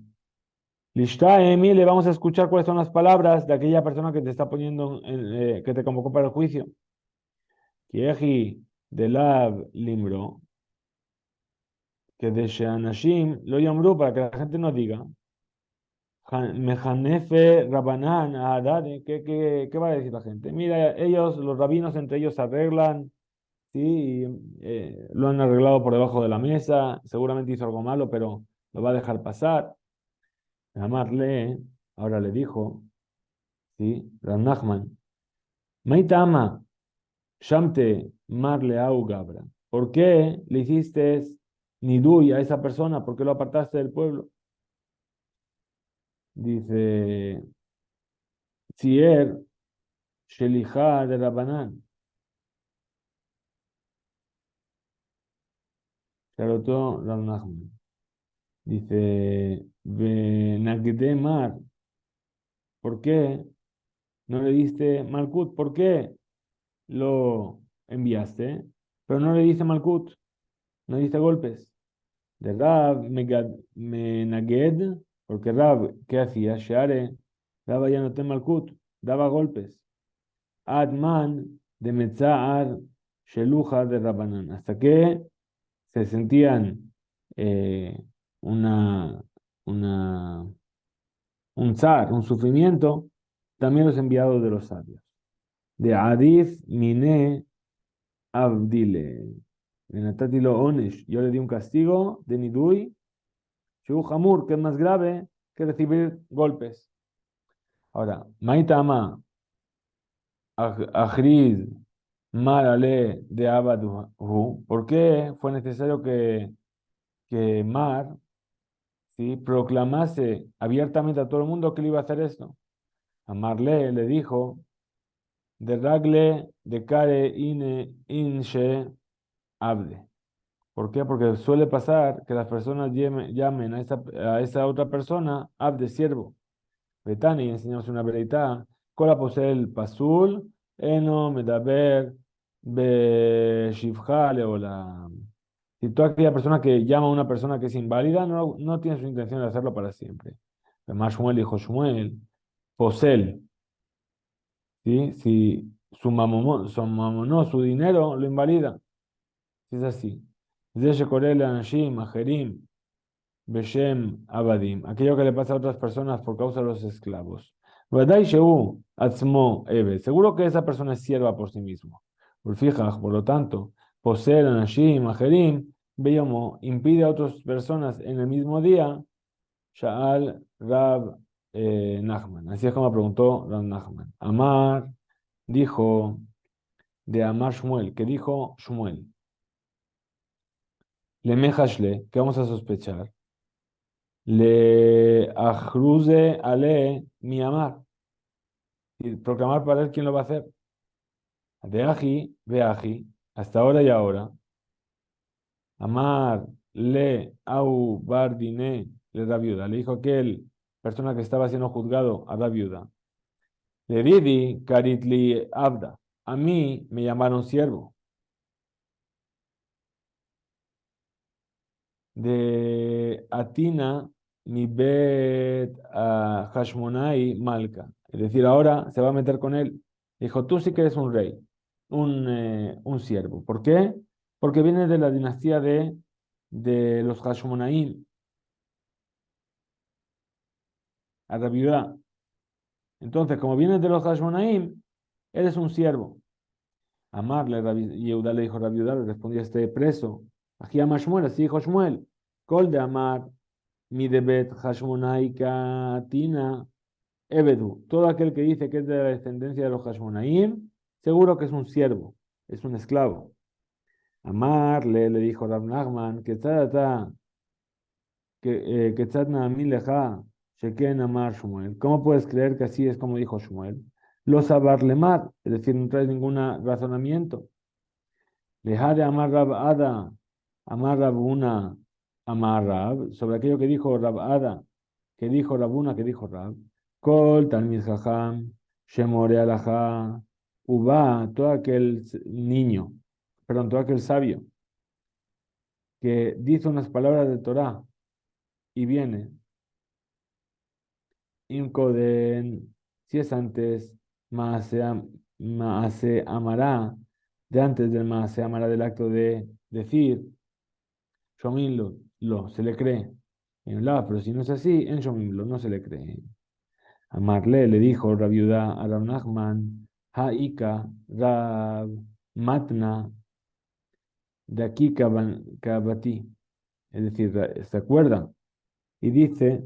Lishta Emi, le vamos a escuchar cuáles son las palabras de aquella persona que te está poniendo, que te convocó para el juicio. Kieji de Lab Limbro, que de Sheanashim lo yamru para que la gente no diga. Mejanefe Rabanán Adade, ¿qué va a decir la gente? Mira, ellos, los rabinos entre ellos se arreglan, sí, y, lo han arreglado por debajo de la mesa, seguramente hizo algo malo, pero lo va a dejar pasar. Amarle, ahora le dijo, sí, Rav Nachman, Maitama, Shamte Marle Au Gabra, ¿por qué le hiciste nidui a esa persona? ¿Por qué lo apartaste del pueblo? Dice, Sier Shelija de Rabanán. Charotó Rav Nachman. Dice, Benagde Mar, ¿por qué no le diste Malkut? ¿Por qué lo enviaste? Pero no le diste Malkut, no le diste golpes. De Rab Menaged, porque Rab, ¿qué hacía? Share, daba ya no te Malkut, daba golpes. Adman de Metzar Sheluja de Rabanan, hasta que se sentían eh, una, una, un zar, un sufrimiento, también los enviados de los sabios. De Adif Mine Abdile. De Natatilo Onesh, yo le di un castigo de Nidui, Shu Hamur, que es más grave que recibir golpes. Ahora, Maitama, Ajriz, Marale de Abadu, ¿por qué fue necesario que Mar, ¿sí?, proclamase abiertamente a todo el mundo que le iba a hacer esto? A Marle le dijo, de Ragle, de Kare, Ine, Inshe, Abde. ¿Por qué? Porque suele pasar que las personas llamen a esa otra persona Abde, siervo. Betani, enseñamos una veredad. Kola posee el pasul, eno, medaber, be shivja, leola. Si toda aquella persona que llama a una persona que es inválida, no tiene su intención de hacerlo para siempre. Además, Shmuel dijo Shmuel, posel, ¿sí? Si su mamonó, su dinero, lo invalida. Si es así. Desde Korel Anashim, Ajerim, Beshem Abadim, aquello que le pasa a otras personas por causa de los esclavos. Vadai Sheu Atzmo Ebe, seguro que esa persona es sierva por sí mismo. Ulfijaj, por lo tanto, poseer Anashim, Ajerim, Beyomo, impide a otras personas en el mismo día, Sha'al Rab Nachman. Así es como preguntó Rab Nachman. Amar dijo de Amar Shmuel, que dijo Shmuel, le mejashle, que vamos a sospechar. Le ajruze ale mi amar. Y proclamar para él quién lo va a hacer. De aji, ve aji, hasta ahora y ahora. Amar le au bardine le da viuda. Le dijo aquel persona que estaba siendo juzgado a la viuda. Le didi karitli abda. A mí me llamaron siervo. De Atina mi bet a Hashmonai Malka. Es decir, ahora se va a meter con él. Dijo, tú sí que eres un rey, un siervo. ¿Por qué? Porque viene de la dinastía de los Hashmonaim, a Rabiudá. Entonces, como vienes de los Hashmonaim, eres un siervo. Amarle, Yehuda le dijo a Rabiudá, le respondió este preso. Aquí ama Shmuel, así dijo Shmuel. Col de Amar, mi debet Hashmonaika Tina. Ebedu, todo aquel que dice que es de la descendencia de los Hashmonaim, seguro que es un siervo, es un esclavo. Amarle, le dijo Rab Nachman, que tzadata, que tzadna mileja, sheken amar Shmuel. ¿Cómo puedes creer que así es como dijo Shmuel? Lo sabar lemar, es decir, no traes ningún razonamiento. Leja de amar Rab Ada, amar Rab Una, amar Rab, sobre aquello que dijo Rab Ada, que dijo Rab Una, que dijo Rab. Kol talmid jajam, shemore alajá, uba, todo aquel niño, perdón, todo aquel sabio que dice unas palabras de Torah y viene, Imkoden, si es antes, Maase amará, de antes del Maase amará del acto de decir, Shomim se le cree. En la, pero si no es así, en Shomim no se le cree. A Marle le dijo Rabiudá a Rab Nachman, Haika, Rab, Matna, de aquí Kabati. Es decir, ¿se acuerdan? Y dice,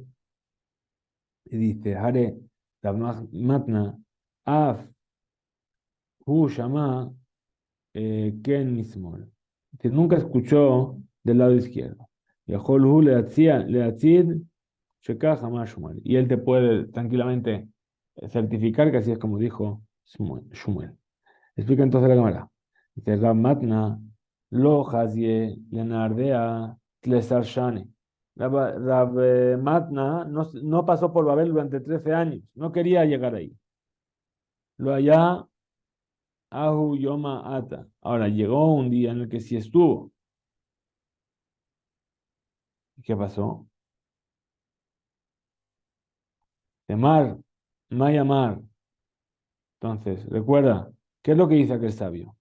Hare, Rab Matna, Af, Hu Shama, Ken Mismol. Es decir, nunca escuchó del lado izquierdo. Y a Hu le atzid, Shekah jamás Shmuel. Y él te puede tranquilamente certificar que así es como dijo Shmuel. Explica entonces la cámara. Dice, Rab Matna, lo hazie lenardea tlesar shane. Matna no pasó por Babel durante 13 años. No quería llegar ahí. Lo allá, ahu yoma ata. Ahora, llegó un día en el que sí estuvo. ¿Y qué pasó? Temar, Mayamar. Entonces, recuerda, ¿qué es lo que dice aquel sabio?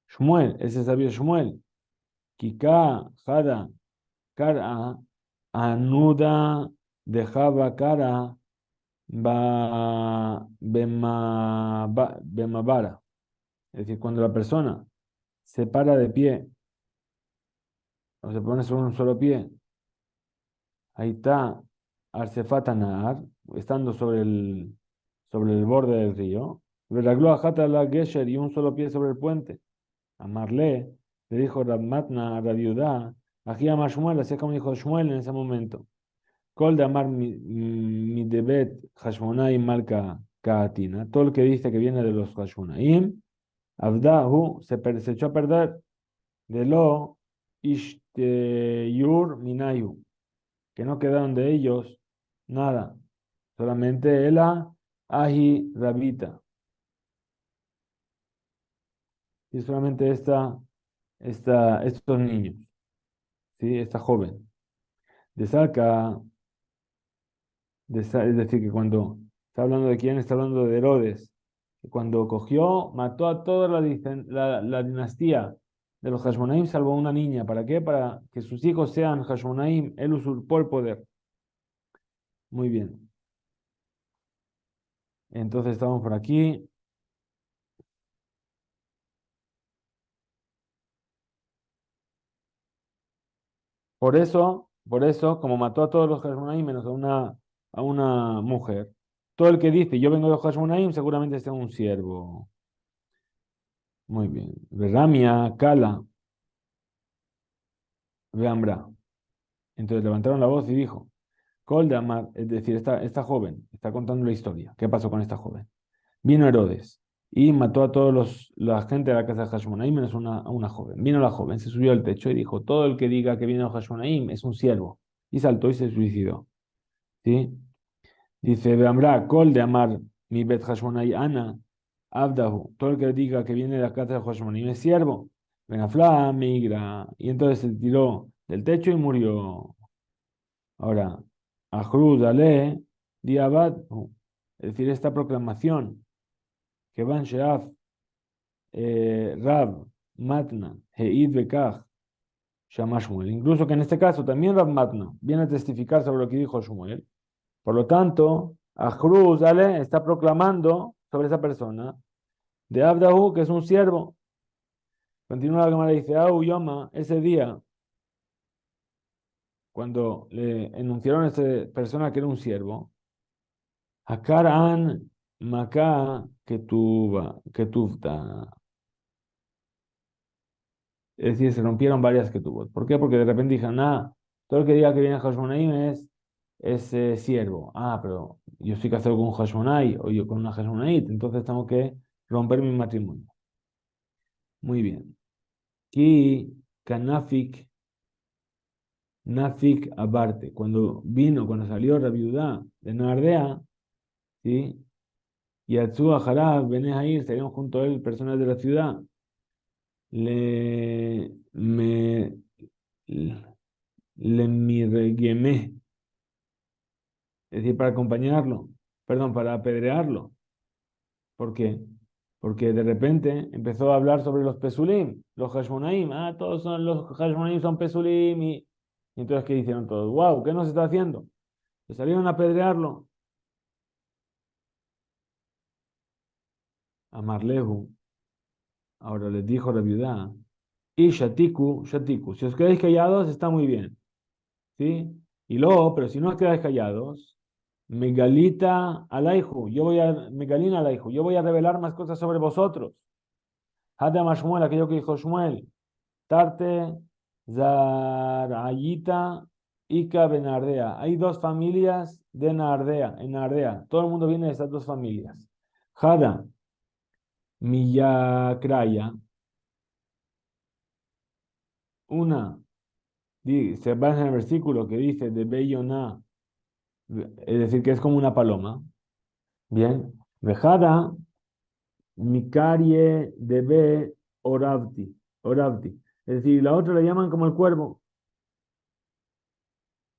Shmuel, ese sabio Shmuel. Kika, Jada, Kara, Anuda, dejaba cara, Bemabara. Es decir, cuando la persona se para de pie o se pone sobre un solo pie, ahí está Arsefata Nahar, estando sobre el borde del río. Veraglo Jata la Gesher y un solo pie sobre el puente. Amarle, le dijo Rabmatna a Rabiudá, aquí a Shmuel, así como dijo Shmuel en ese momento. Kol de Amar mi debet Hashmonaim Malka Kaatina. Todo el que dice que viene de los Hashmonaim, Abdahu se echó a perder de lo Ishteyur Minayu, que no quedaron de ellos nada, solamente Ela Ahi Rabita, y solamente estos niños, ¿sí? Esta joven. De Salca, es decir, que cuando está hablando de quién, está hablando de Herodes, que cuando cogió, mató a toda la dinastía de los Hashmonaim, salvo a una niña. ¿Para qué? Para que sus hijos sean Hashmonaim. Él usurpó el poder. Muy bien. Entonces estamos por aquí. Por eso, como mató a todos los Hashmonaim menos a una mujer, todo el que dice yo vengo de los Hashmonaim seguramente sea un siervo. Muy bien. Ramia, Kala, Veambra. Entonces levantaron la voz y dijo, Kol de Amar, es decir, esta joven, está contando la historia. ¿Qué pasó con esta joven? Vino Herodes y mató a la gente de la casa de Hashmonaim menos a una joven. Vino la joven, se subió al techo y dijo, todo el que diga que viene de Hashmonaim es un siervo. Y saltó y se suicidó. ¿Sí? Dice, Beamra, Kol de Amar, mi bet Hashmonai Ana, Abdahu, todo el que diga que viene de la casa de Hashmonaim es siervo. Benafla, migra. Y entonces se tiró del techo y murió. Ahora, Ahrud Ale, Diabad, es decir, esta proclamación que Van Sheaf, Rab, Matna, Heid Bekach, Shama Shmuel. Incluso que en este caso también Rab Matna viene a testificar sobre lo que dijo Shmuel. Por lo tanto, Ahrud Ale está proclamando sobre esa persona de Abdahu, que es un siervo. Continúa la cámara y dice, Au Yoma, ese día, cuando le enunciaron a esta persona que era un siervo, Hakar an Maka Ketuvta. Es decir, se rompieron varias ketubot. ¿Por qué? Porque de repente dijeron, todo el que diga que viene Hashmonaim es siervo. Pero yo estoy casado con un Hashmonai o yo con una Hashmonait, entonces tengo que romper mi matrimonio. Muy bien. Ki Kanafik, Nafik Abarte. Cuando salió la viuda de Nardea, ¿sí? Y Atzúa Jarab, Benejair, salieron junto a él personas de la ciudad. Le, me, le mirguemé, es decir, para acompañarlo, perdón, para apedrearlo. ¿Por qué? Porque de repente empezó a hablar sobre los Pesulim, los Hashmonaim. Todos son los Hashmonaim son Pesulim. Y entonces, ¿qué hicieron todos? ¡Wow! ¿Qué nos está haciendo? Se salieron a apedrearlo. A Marlehu. Ahora les dijo la viuda. Y Shatiku, Shatiku. Si os quedáis callados, está muy bien. ¿Sí? Y luego, pero si no os quedáis callados, Megalita alaihu, Megalina alaihu, yo voy a revelar más cosas sobre vosotros. Hadam Shmuel, aquello que dijo Shmuel, Tarte, Zarayita, Ika Benardea. Hay dos familias de Nardea, en Nardea. Todo el mundo viene de estas dos familias. Hada, Millakraya, una, se basa en el versículo que dice de Beyona, es decir, que es como una paloma. Bien. Vejada, Mikarie debe Oravti. Oravti. Es decir, la otra le llaman como el cuervo.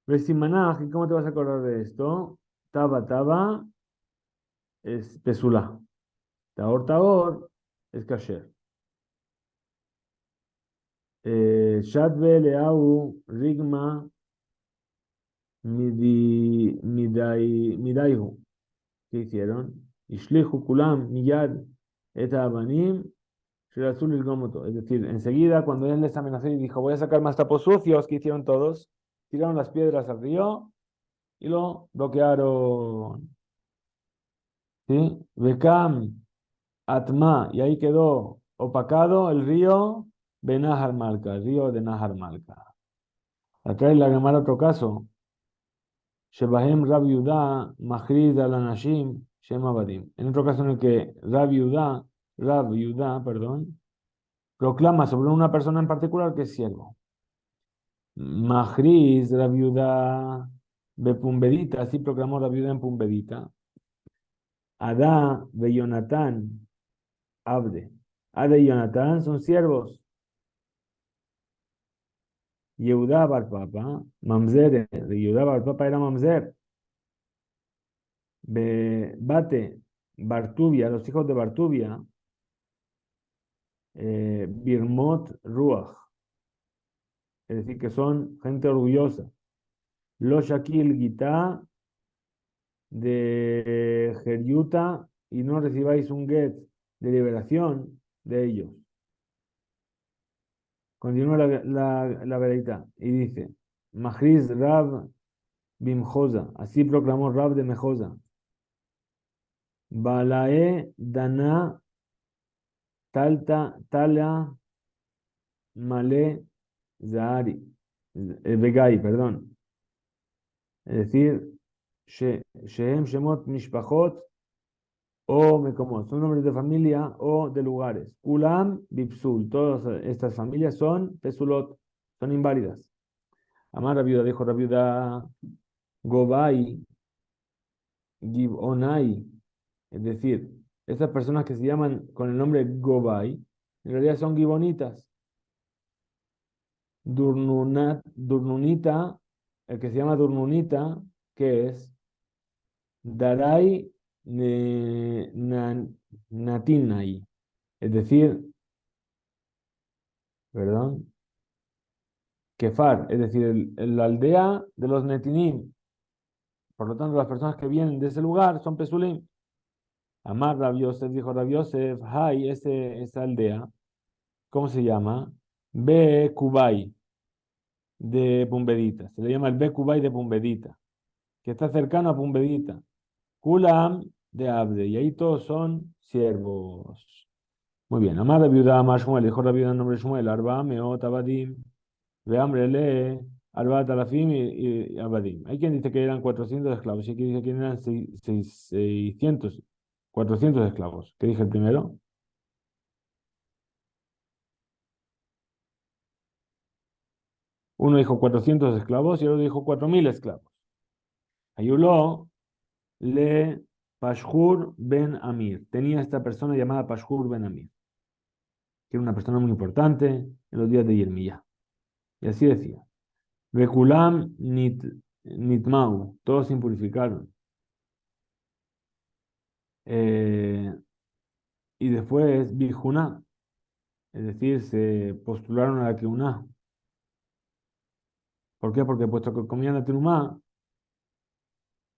Vesimanaj, ¿y cómo te vas a acordar de esto? Taba es Pesulá. Taor es Kasher. Shadve Leau Rigma Midaihu. ¿Qué hicieron? Ishlihu Kulam Miyad Eta Abanim Shirazul el Gómoto. Es decir, enseguida, cuando él les amenazó y dijo, voy a sacar más trapos sucios, ¿qué hicieron todos? Tiraron las piedras al río y lo bloquearon. ¿Sí? Bekam Atma, y ahí quedó opacado el río de Nahar Malka, el río de Nahar Malka. Acá en la Gemara otro caso. Shebahem Rab Yudá, Mahriz al Anashim, Shem Abadim. En otro caso en el que Rab Yudá, perdón, proclama sobre una persona en particular que es siervo. Mahriz, la viuda de Pumbedita, así proclamó la viuda en Pumbedita. Adá de Jonatán, Abde. Ada y Jonatán son siervos. Yehuda Bar Papa, Mamzer, de Yehuda Bar Papa era Mamzer. Bate, Bartubia, los hijos de Bartubia, Birmot Ruach, es decir, que son gente orgullosa. Los Shakil Gita de Geriuta y no recibáis un get de liberación de ellos. Continúa la veredita y dice, Mahriz Rab Bimjosa, así proclamó Rab de Mejosa. Balae Dana Tala Male Zahari, Vegai, perdón. Es decir, Shehem Shemot Mishpachot o Mekomot, son nombres de familia o de lugares. Ulam Bipsul, todas estas familias son Pesulot, son inválidas. Amar Rabiuda, dijo Rabiuda, Gobai, Gibonai, es decir, esas personas que se llaman con el nombre Gobai, en realidad son Gibonitas. Durnunita, el que se llama Durnunita, que es Darai Natinai, es decir, perdón, Kefar, es decir, la aldea de los Netinim. Por lo tanto, las personas que vienen de ese lugar son Pesulim. Amar Rab Yosef, dijo Rab Yosef, Hay, esa aldea, ¿cómo se llama? Be Kubai. de Pumbedita. Se le llama el Bekubay de Pumbedita, que está cercano a Pumbedita. Kulam de Abde. Y ahí todos son siervos. Muy bien. Amar la viuda, Amar Shmuel, dijo la viuda en nombre de Shmuel, Arba, Meot, Abadim, Veambrele, Arba, Talafim y Abadim. Hay quien dice que eran 400 esclavos, y hay quien dice que eran 600, 400 esclavos. ¿Qué dije el primero? Uno dijo 400 esclavos y el otro dijo 4000 esclavos. Ayuló le Pashhur ben Amir. Tenía esta persona llamada Pashhur ben Amir, que era una persona muy importante en los días de Yermiyah. Y así decía. Bekulam nitmau, todos se impurificaron. Eh, y después Bijuná, es decir, se postularon a la Keuná. ¿Por qué? Porque puesto que comían la Terumá,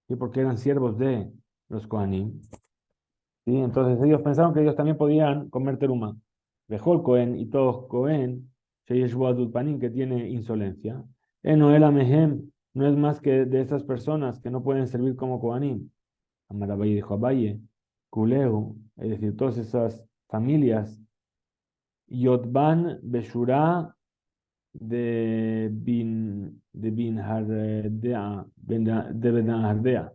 y porque eran siervos de los Kohanim, ¿sí? Entonces ellos pensaron que ellos también podían comer Terumá. Dejó el Cohen y todos Cohen, Sheyeshbu Adut Panim, que tiene insolencia. Enoel Mehem, no es más que de esas personas que no pueden servir como Kohanim. Amarabaye dijo a Valle, Kuleu, es decir, todas esas familias, Yotban Beshurá de Bin Hardea, de Ben Hardea,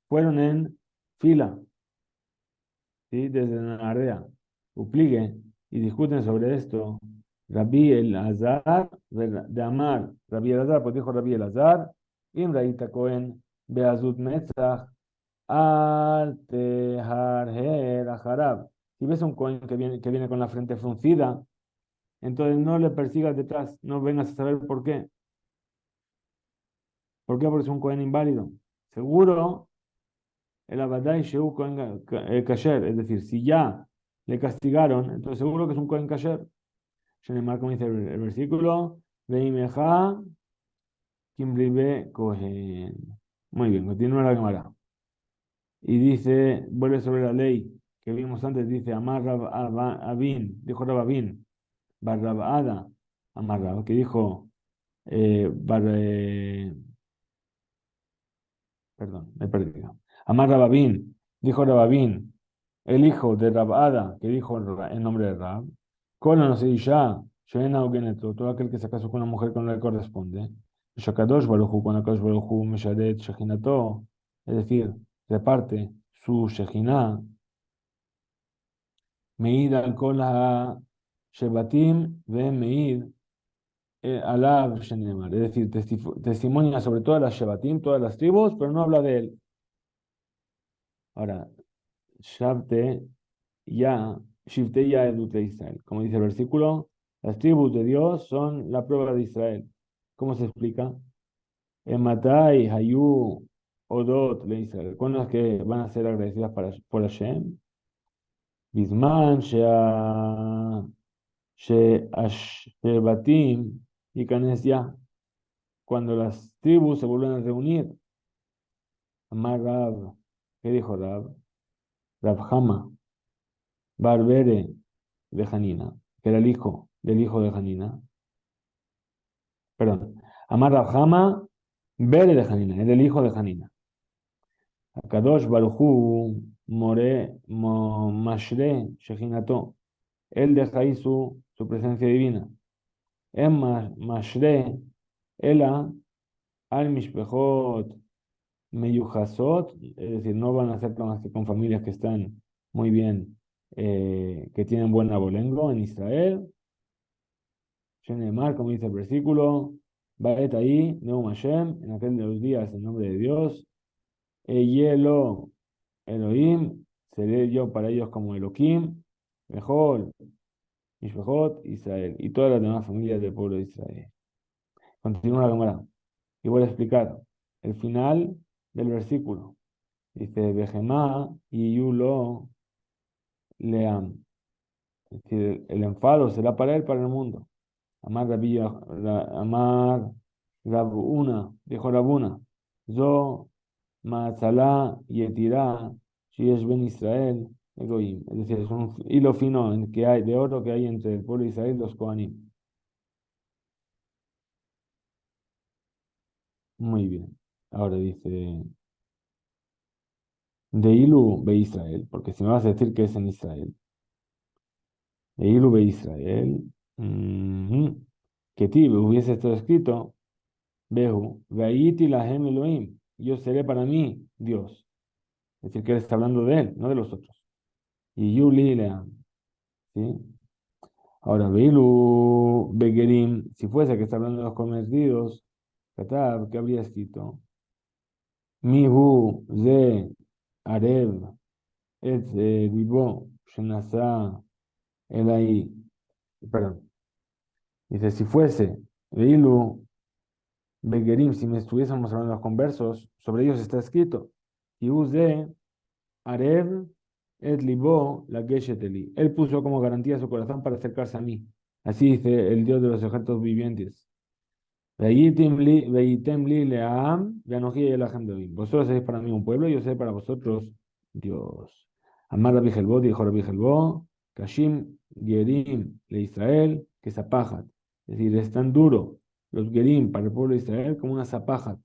fueron en fila, ¿sí? Desde Nardea, Upligue, y discuten sobre esto. Rabbi el Azar, de Amar, Rabbi el Azar, pues dijo Rabbi el Azar, Imraita Cohen, Beazut Metzach, Al Teharher Aharab. Si ves un cohen que viene con la frente fruncida, entonces no le persigas detrás, no vengas a saber por qué. ¿Por qué? Porque es un cohen inválido. Seguro, el Abadai Sheu Cohen Kasher, es decir, si ya le castigaron, entonces seguro que es un cohen Kasher. Shenemar, como dice el versículo, Veimeja Kimribe Cohen. Muy bien, continúa la cámara. Y dice, vuelve sobre la ley que vimos antes, dice, Amar Abin, dijo Rababin, Barrabada, Amar Rab, que dijo, Bar, perdón, me he perdido. Amar Rababin, dijo Rababin, el hijo de Rabada, que dijo en nombre de Rab, Kola no se ya, Shoena Ugeneto, todo aquel que se casó con una mujer que no le corresponde, Shakadosh Baruchu, con Akadosh Baruchu, Mesharet, Shechinato, es decir, reparte su Shejinah. Meid al kol shebatim ve meid alav shenemar. Es decir, testimonia sobre todas las shebatim, todas las tribus, pero no habla de él. Ahora, Shabte ya, Shifte ya edut de Israel. Como dice el versículo, las tribus de Dios son la prueba de Israel. ¿Cómo se explica? Matai, Hayu, Odot de Israel. ¿Cuándo es que van a ser agradecidas por Hashem? Bisman, Shea. Shebatim y Canes ya, cuando las tribus se vuelven a reunir. Amar Rab, ¿qué dijo Rab? Rabhama, Barbere de Janina, que era el hijo del hijo de Janina. Perdón, Amar Rabhama, Bere de Janina, era el hijo de Janina. Akadosh Baruchu, Mashre, Shechinato. Él deja ahí su presencia divina. Emma Mashre, Ela, al Mishpejot Meyujasot, es decir, no van a ser más que con familias que están muy bien, que tienen buen abolengo en Israel. Shenemar, como dice el versículo, Baet ahí, Neum Hashem, en aquel de los días, en nombre de Dios, Eyelo Elohim, seré yo para ellos como Elohim, mejor, Mishpejot, Israel, y todas las demás familias del pueblo de Israel. Continúa la cámara. Y voy a explicar el final del versículo. Dice, Behemá y Yulo Leam. Es decir, el enfado será para él, para el mundo. Amar Amar Rabuna, dijo Rabuna. Zo Matzalá Yetirá, Shiesh Ben Israel, Egoim. Es decir, es un hilo fino que hay, de oro que hay entre el pueblo de Israel y los Kohanim. Muy bien. Ahora dice, de Ilu ve Israel, porque si me vas a decir que es en Israel. De Ilu ve Israel. Que ti hubiese estado escrito, Behu, Veiti lahem Elohim, yo seré para mí Dios. Es decir, que él está hablando de él, no de los otros. Y Yuli Leam, ¿sí? Ahora, Beilu Begerim, si fuese que está hablando de los convertidos, Katab, ¿qué habría escrito? Mihu Ze Arev Et Dibo Shenasa Elai. Perdón. Dice, si fuese Beilu Begerim, si me estuviésemos hablando de los conversos, sobre ellos está escrito. Mihu Ze Arev Et Libo la Gesheteli. Él puso como garantía su corazón para acercarse a mí. Así dice el Dios de los ejércitos vivientes. Veitem li leam, veanoji elahem Elohim. Vosotros seréis para mí un pueblo, y yo seré para vosotros Dios. Amar Rabbi Jelbo, dijo Rabbi Jelbo, Kashim Gerim le Israel, que zapajat. Es decir, es tan duro los Gerim para el pueblo de Israel como una zapajat,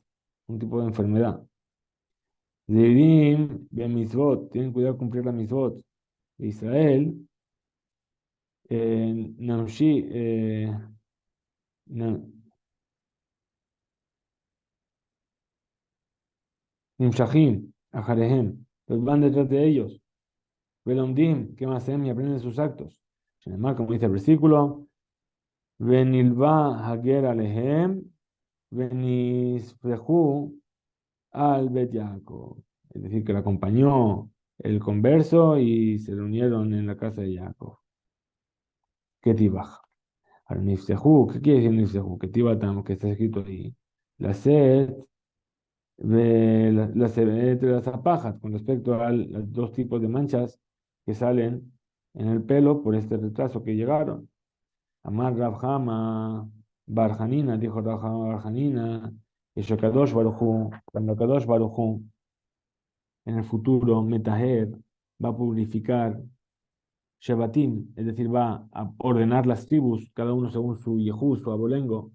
un tipo de enfermedad. Gerim, bien mitzvot, tienen cuidado de cumplir la mitzvot. De Israel, Namshi, Nimshahim, Ajarehem, los van detrás de ellos. Velomdim, ¿qué más hacen? Y aprenden sus actos. Además, como dice el versículo, Venilva Hager Alehem, Venisfehu al Bet Yaakov. Es decir, que le acompañó el converso y se reunieron en la casa de Jacob. Ketibaj. Al Nifsehu, ¿qué quiere decir Nifsehu? Ketibatam, que está escrito ahí. La sed entre las apajas con respecto a los dos tipos de manchas que salen en el pelo por este retraso que llegaron. Amar Rabhama Barjanina, dijo Rabhama Barjanina, que Shokadosh Baruchu, cuando Kadosh Baruchu en el futuro, Metaher, va a purificar Shebatim, es decir, va a ordenar las tribus, cada uno según su Yehú, su abolengo,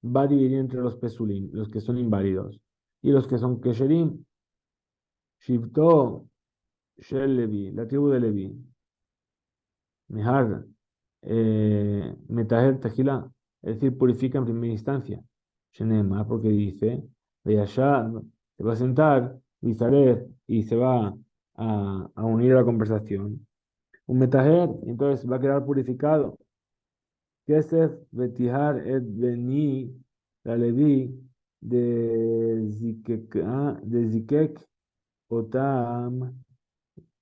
va a dividir entre los Pesulim, los que son inválidos, y los que son Kesherim, Shivto Shel Levi, la tribu de Levi, Mehar, Metaher Tehila, es decir, purifica en primera instancia. Shenema, porque dice, Veyashar, se va a sentar, Vizaret, y se va a unir a la conversación. Un Metaher, entonces va a quedar purificado. Kesef Betihar et Beni, la Levi, de Zikek Otam,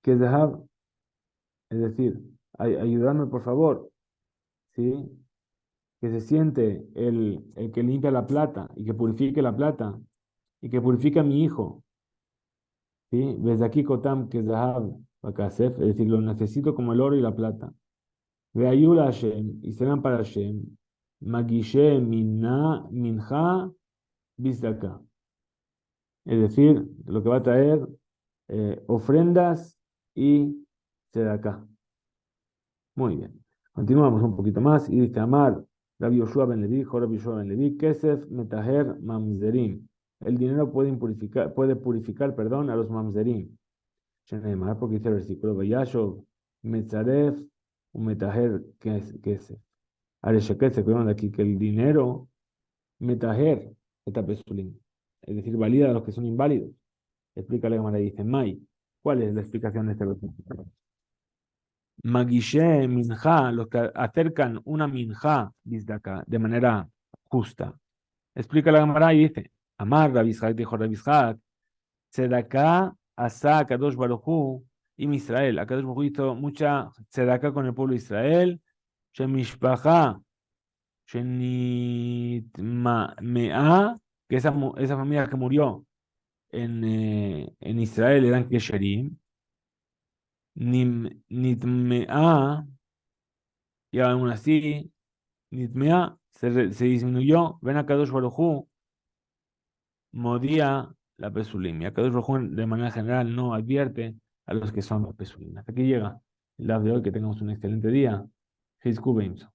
Kezahab, es decir, ayudarme por favor, ¿sí? Que se siente el que limpia la plata y que purifique la plata y que purifique a mi hijo, ¿sí? Desde aquí Kotam Kezahab Bakasef, es decir, lo necesito como el oro y la plata. Veayula Hashem, y serán para Hashem, Magishe Minha Bizdaka, es decir, lo que va a traer ofrendas y tzedakah. Muy bien. Continuamos un poquito más y dice Amar, Rabbi Yoshua ben Levi, Rabbi Yoshua ben Levi, Kesef Metaher Mamzerim. El dinero puede purificar, perdón, a los Mamzerim. Sheneemar, porque dice el versículo, Vayashov Metzaref Metaher Kesef. Aresheket se cuidan de aquí que el dinero Metaher Etapesulim. Es decir, valida a los que son inválidos. Explica la Gemara, dice Mai. ¿Cuál es la explicación de este versículo? Magishe minja, los que acercan una minja, dice acá, de manera justa. Explica la Gemara y dice, Amar Rabishak, dijo Rabishak, Tzedaká asa Kadosh Baruchu y Israel. Kadosh Baruchu hizo mucha tzedaká con el pueblo de Israel, Shemishpacha, Shenitmea, que esa familia que murió en Israel eran Kesherim, Nitmea, y aún así, Nitmea se disminuyó. Ven a Kadosh Barujú, modía la Pesulim. Y a Kadosh Barujú de manera general no advierte a los que son los Pesulim. Hasta aquí llega el día de hoy. Que tengamos un excelente día. Hizku Beimso.